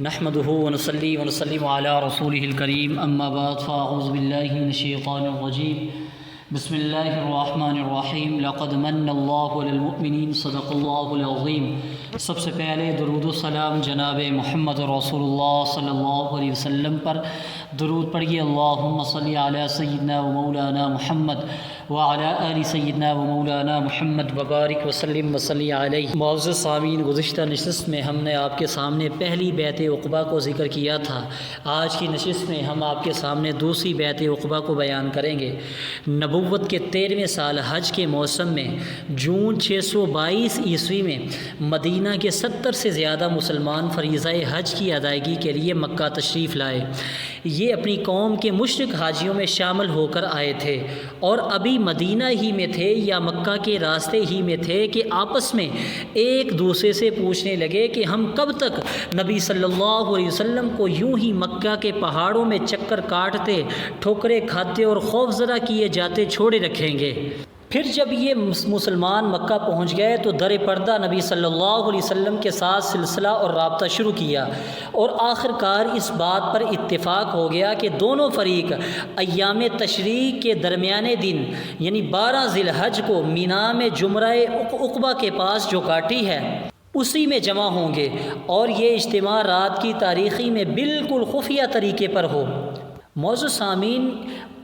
نحمده ونصلي ونسلم على رسوله الكريم اما بعد فاعوذ بالله من الشیطان الرجیم بسم اللہ الرحمن الرحیم لقد من اللہ علی المؤمنین صدق اللہ العظیم۔ سب سے پہلے درود و سلام جناب محمد رسول اللہ صلی اللہ علیہ وسلم پر درود پڑھیے۔ اللہم صلی علی سیدنا و مولانا محمد وعلی آل سیدنا و مولانا محمد وبارک وسلم وصلی علیہ۔ معزز سامعین، گزشتہ نشست میں ہم نے آپ کے سامنے پہلی بیعت عقبہ کو ذکر کیا تھا۔ آج کی نشست میں ہم آپ کے سامنے دوسری بیعت عقبہ کو بیان کریں گے۔ نبوت کے 13ویں سال حج کے موسم میں جون 622 عیسوی میں مدینہ کے 70 سے زیادہ مسلمان فریضہ حج کی ادائیگی کے لیے مکہ تشریف لائے۔ یہ اپنی قوم کے مشرک حاجیوں میں شامل ہو کر آئے تھے اور ابھی مدینہ ہی میں تھے یا مکہ کے راستے ہی میں تھے کہ آپس میں ایک دوسرے سے پوچھنے لگے کہ ہم کب تک نبی صلی اللہ علیہ وسلم کو یوں ہی مکہ کے پہاڑوں میں چکر کاٹتے، ٹھوکریں کھاتے اور خوف زدہ کیے جاتے چھوڑے رکھیں گے۔ پھر جب یہ مسلمان مکہ پہنچ گئے تو در پردہ نبی صلی اللہ علیہ وسلم کے ساتھ سلسلہ اور رابطہ شروع کیا اور آخر کار اس بات پر اتفاق ہو گیا کہ دونوں فریق ایام تشریق کے درمیانے دن یعنی 12 ذی الحج کو مینا میں جمرہ عقبہ کے پاس جو کاٹی ہے اسی میں جمع ہوں گے اور یہ اجتماع رات کی تاریخی میں بالکل خفیہ طریقے پر ہو۔ معزز سامعین،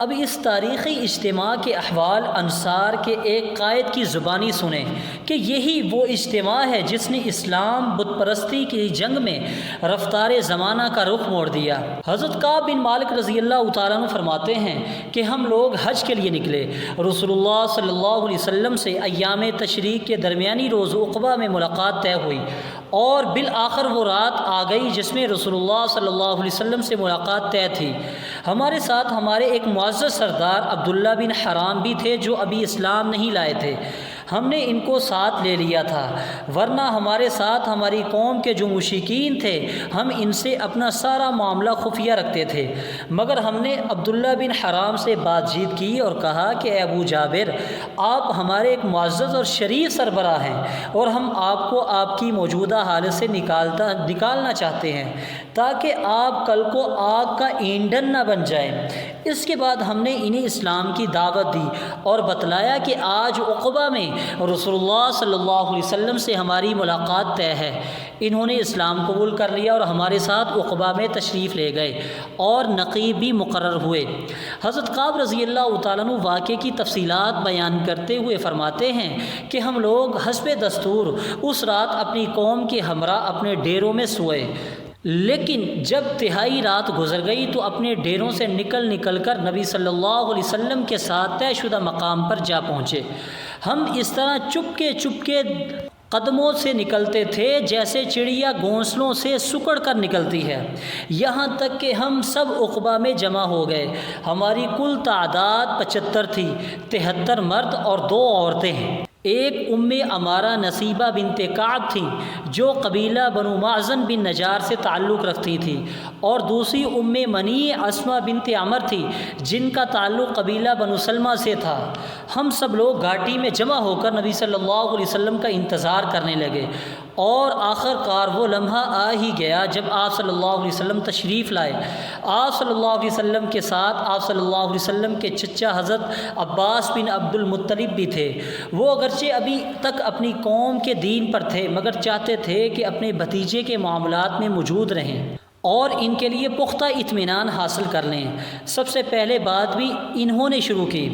اب اس تاریخی اجتماع کے احوال انصار کے ایک قائد کی زبانی سنیں کہ یہی وہ اجتماع ہے جس نے اسلام بت پرستی کی جنگ میں رفتار زمانہ کا رخ موڑ دیا۔ حضرت کعب بن مالک رضی اللہ تعالیٰ عنہ فرماتے ہیں کہ ہم لوگ حج کے لیے نکلے۔ رسول اللہ صلی اللہ علیہ وسلم سے ایام تشریق کے درمیانی روز عقبہ میں ملاقات طے ہوئی اور بالآخر وہ رات آ گئی جس میں رسول اللہ صلی اللہ علیہ وسلم سے ملاقات طے تھی۔ ہمارے ساتھ ہمارے ایک معزز سردار عبداللہ بن حرام بھی تھے جو ابھی اسلام نہیں لائے تھے۔ ہم نے ان کو ساتھ لے لیا تھا، ورنہ ہمارے ساتھ ہماری قوم کے جو مشرکین تھے ہم ان سے اپنا سارا معاملہ خفیہ رکھتے تھے، مگر ہم نے عبداللہ بن حرام سے بات چیت کی اور کہا کہ اے ابو جابر، آپ ہمارے ایک معزز اور شریف سربراہ ہیں اور ہم آپ کو آپ کی موجودہ حالت سے نکالنا چاہتے ہیں تاکہ آپ کل کو آگ کا ایندھن نہ بن جائیں۔ اس کے بعد ہم نے انہیں اسلام کی دعوت دی اور بتلایا کہ آج عقبہ میں رسول اللہ صلی اللہ علیہ وسلم سے ہماری ملاقات طے ہے۔ انہوں نے اسلام قبول کر لیا اور ہمارے ساتھ عقبہ میں تشریف لے گئے اور نقیب بھی مقرر ہوئے۔ حضرت کعب رضی اللہ تعالیٰ عنہ واقعے کی تفصیلات بیان کرتے ہوئے فرماتے ہیں کہ ہم لوگ حسب دستور اس رات اپنی قوم کے ہمراہ اپنے ڈیروں میں سوئے، لیکن جب تہائی رات گزر گئی تو اپنے ڈیروں سے نکل کر نبی صلی اللہ علیہ وسلم کے ساتھ طے شدہ مقام پر جا پہنچے۔ ہم اس طرح چپکے قدموں سے نکلتے تھے جیسے چڑیا گھونسلوں سے سکڑ کر نکلتی ہے، یہاں تک کہ ہم سب عقبہ میں جمع ہو گئے۔ ہماری کل تعداد 75 تھی، 73 مرد اور 2 عورتیں ہیں۔ ایک ام عمارہ نصیبہ بنت کعب تھی جو قبیلہ بنو معزن بن نجار سے تعلق رکھتی تھی، اور دوسری ام منی اسمہ بنت عمر تھی جن کا تعلق قبیلہ بنو سلمہ سے تھا۔ ہم سب لوگ گھاٹی میں جمع ہو کر نبی صلی اللہ علیہ وسلم کا انتظار کرنے لگے اور آخر کار وہ لمحہ آ ہی گیا جب آپ صلی اللہ علیہ وسلم تشریف لائے۔ آپ صلی اللہ علیہ وسلم کے ساتھ آپ صلی اللہ علیہ وسلم کے چچا حضرت عباس بن عبد المطلب بھی تھے۔ وہ اگرچہ ابھی تک اپنی قوم کے دین پر تھے مگر چاہتے تھے کہ اپنے بھتیجے کے معاملات میں موجود رہیں اور ان کے لیے پختہ اطمینان حاصل کر لیں۔ سب سے پہلے بات بھی انہوں نے شروع کی۔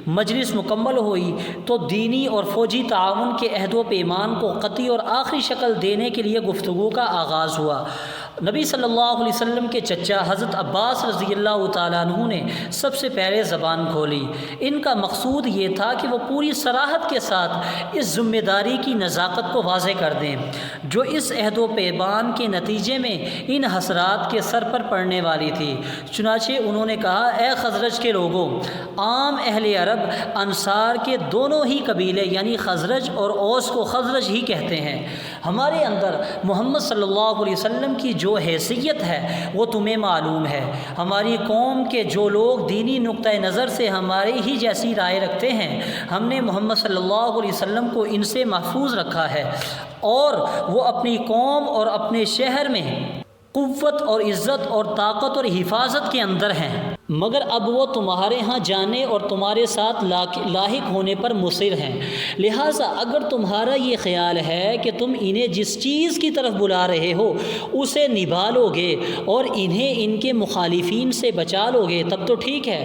مجلس مکمل ہوئی تو دینی اور فوجی تعاون کے عہد و پیمان کو قطعی اور آخری شکل دینے کے لیے گفتگو کا آغاز ہوا۔ نبی صلی اللہ علیہ وسلم کے چچا حضرت عباس رضی اللہ تعالیٰ عنہ نے سب سے پہلے زبان کھولی۔ ان کا مقصود یہ تھا کہ وہ پوری صراحت کے ساتھ اس ذمہ داری کی نزاکت کو واضح کر دیں جو اس عہد و پیمان کے نتیجے میں ان حسرات کے سر پر پڑنے والی تھی۔ چنانچہ انہوں نے کہا، اے خزرج کے لوگوں، عام اہل عرب انصار کے دونوں ہی قبیلے یعنی خزرج اور اوس کو خزرج ہی کہتے ہیں۔ ہمارے اندر محمد صلی اللہ علیہ وسلم کی جو حیثیت ہے وہ تمہیں معلوم ہے۔ ہماری قوم کے جو لوگ دینی نقطۂ نظر سے ہماری ہی جیسی رائے رکھتے ہیں، ہم نے محمد صلی اللہ علیہ وسلم کو ان سے محفوظ رکھا ہے اور وہ اپنی قوم اور اپنے شہر میں قوت اور عزت اور طاقت اور حفاظت کے اندر ہیں، مگر اب وہ تمہارے ہاں جانے اور تمہارے ساتھ لاحق ہونے پر مصر ہیں۔ لہٰذا اگر تمہارا یہ خیال ہے کہ تم انہیں جس چیز کی طرف بلا رہے ہو اسے نبھا لو گے اور انہیں ان کے مخالفین سے بچا لو گے، تب تو ٹھیک ہے،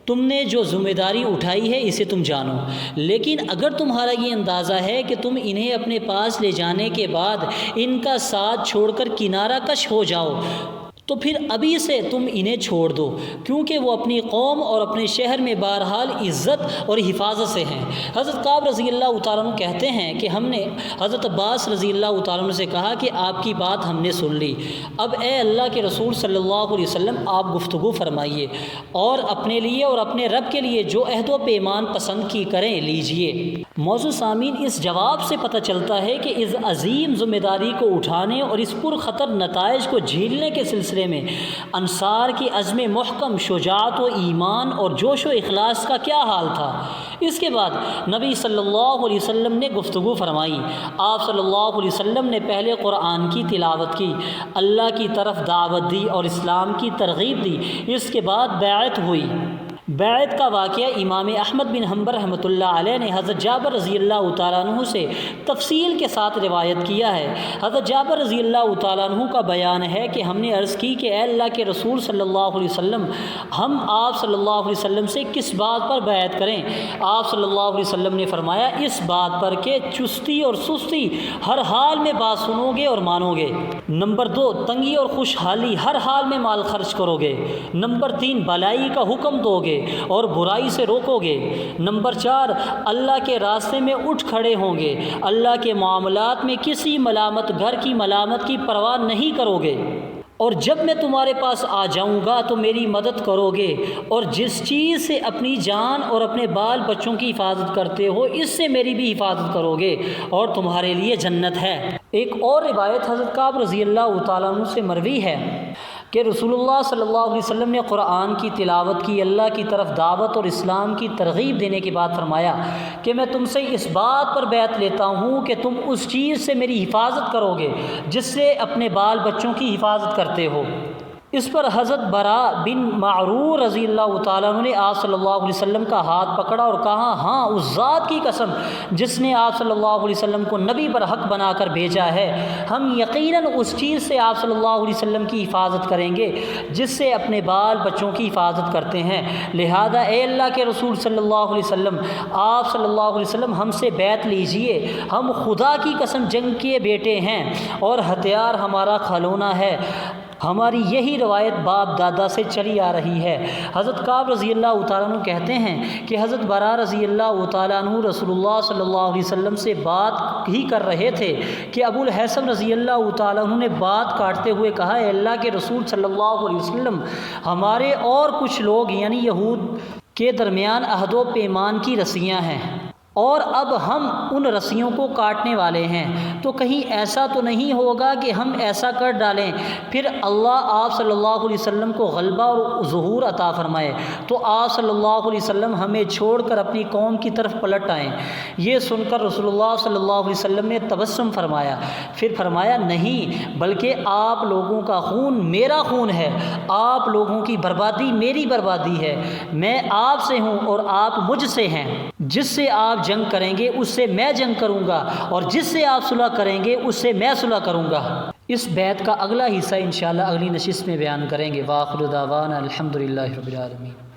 تم نے جو ذمہ داری اٹھائی ہے اسے تم جانو۔ لیکن اگر تمہارا یہ اندازہ ہے کہ تم انہیں اپنے پاس لے جانے کے بعد ان کا ساتھ چھوڑ کر کنارہ کش ہو جاؤ تو پھر ابھی سے تم انہیں چھوڑ دو، کیونکہ وہ اپنی قوم اور اپنے شہر میں بہرحال عزت اور حفاظت سے ہیں۔ حضرت کعب رضی اللہ تعالیٰ عنہ کہتے ہیں کہ ہم نے حضرت عباس رضی اللہ تعالیٰ عنہ سے کہا کہ آپ کی بات ہم نے سن لی، اب اے اللہ کے رسول صلی اللہ علیہ وسلم آپ گفتگو فرمائیے اور اپنے لیے اور اپنے رب کے لیے جو عہد و پیمان پسند کی کریں لیجئے۔ موضوع سامعین، اس جواب سے پتہ چلتا ہے کہ اس عظیم ذمہ داری کو اٹھانے اور اس پرخطر نتائج کو جھیلنے کے سلسلے میں انصار کی عزم محکم، شجاعت و ایمان اور جوش و اخلاص کا کیا حال تھا۔ اس کے بعد نبی صلی اللہ علیہ وسلم نے گفتگو فرمائی۔ آپ صلی اللہ علیہ وسلم نے پہلے قرآن کی تلاوت کی، اللہ کی طرف دعوت دی اور اسلام کی ترغیب دی۔ اس کے بعد بیعت ہوئی۔ بیعت کا واقعہ امام احمد بن حنبل رحمۃ اللہ علیہ نے حضرت جابر رضی اللہ تعالیٰ عنہ سے تفصیل کے ساتھ روایت کیا ہے۔ حضرت جابر رضی اللہ تعالیٰ عنہ کا بیان ہے کہ ہم نے عرض کی کہ اے اللہ کے رسول صلی اللہ علیہ وسلم، ہم آپ صلی اللہ علیہ وسلم سے کس بات پر بیعت کریں؟ آپ صلی اللہ علیہ وسلم نے فرمایا، اس بات پر کہ چستی اور سستی ہر حال میں بات سنو گے اور مانو گے۔ نمبر 2، تنگی اور خوشحالی ہر حال میں مال خرچ کرو گے۔ نمبر 3، بھلائی کا حکم دو گے اور برائی سے روکو گے۔ نمبر 4، اللہ کے راستے میں اٹھ کھڑے ہوں گے۔ اللہ کے معاملات میں کسی ملامت گھر کی ملامت کی پرواہ نہیں کرو گے، اور جب میں تمہارے پاس آ جاؤں گا تو میری مدد کرو گے، اور جس چیز سے اپنی جان اور اپنے بال بچوں کی حفاظت کرتے ہو اس سے میری بھی حفاظت کرو گے، اور تمہارے لیے جنت ہے۔ ایک اور روایت حضرت کعب رضی اللہ تعالیٰ عنہ سے مروی ہے کہ رسول اللہ صلی اللہ علیہ وسلم نے قرآن کی تلاوت کی، اللہ کی طرف دعوت اور اسلام کی ترغیب دینے کے بعد فرمایا کہ میں تم سے اس بات پر بیعت لیتا ہوں کہ تم اس چیز سے میری حفاظت کرو گے جس سے اپنے بال بچوں کی حفاظت کرتے ہو۔ اس پر حضرت براء بن معرور رضی اللہ تعالیٰ عنہ نے آپ صلی اللہ علیہ وسلم کا ہاتھ پکڑا اور کہا، ہاں اس ذات کی قسم جس نے آپ صلی اللہ علیہ وسلم کو نبی برحق بنا کر بھیجا ہے، ہم یقیناً اس چیز سے آپ صلی اللہ علیہ وسلم کی حفاظت کریں گے جس سے اپنے بال بچوں کی حفاظت کرتے ہیں۔ لہذا اے اللہ کے رسول صلی اللہ علیہ وسلم، آپ صلی اللہ علیہ وسلم ہم سے بیعت لیجئے، ہم خدا کی قسم جنگ کے بیٹے ہیں اور ہتھیار ہمارا کھلونا ہے۔ ہماری یہی روایت باپ دادا سے چلی آ رہی ہے۔ حضرت کعب رضی اللہ تعالیٰ عنہ کہتے ہیں کہ حضرت براء رضی اللہ تعالیٰ عنہ رسول اللہ صلی اللہ علیہ وسلم سے بات ہی کر رہے تھے کہ ابو الحسن رضی اللہ تعالیٰ عنہ نے بات کاٹتے ہوئے کہا، اے اللہ کے رسول صلی اللہ علیہ وسلم، ہمارے اور کچھ لوگ یعنی یہود کے درمیان عہد و پیمان کی رسیاں ہیں، اور اب ہم ان رسیوں کو کاٹنے والے ہیں، تو کہیں ایسا تو نہیں ہوگا کہ ہم ایسا کر ڈالیں پھر اللہ آپ صلی اللہ علیہ وسلم کو غلبہ اور ظہور عطا فرمائے تو آپ صلی اللہ علیہ وسلم ہمیں چھوڑ کر اپنی قوم کی طرف پلٹ آئیں۔ یہ سن کر رسول اللہ صلی اللہ علیہ وسلم نے تبسم فرمایا، پھر فرمایا، نہیں، بلکہ آپ لوگوں کا خون میرا خون ہے، آپ لوگوں کی بربادی میری بربادی ہے، میں آپ سے ہوں اور آپ مجھ سے ہیں، جس سے آپ جنگ کریں گے اس سے میں جنگ کروں گا، اور جس سے آپ صلح کریں گے اس سے میں صلح کروں گا۔ اس بیعت کا اگلا حصہ انشاءاللہ اگلی نشست میں بیان کریں گے۔ وآخر دعوانا الحمدللہ رب العالمین۔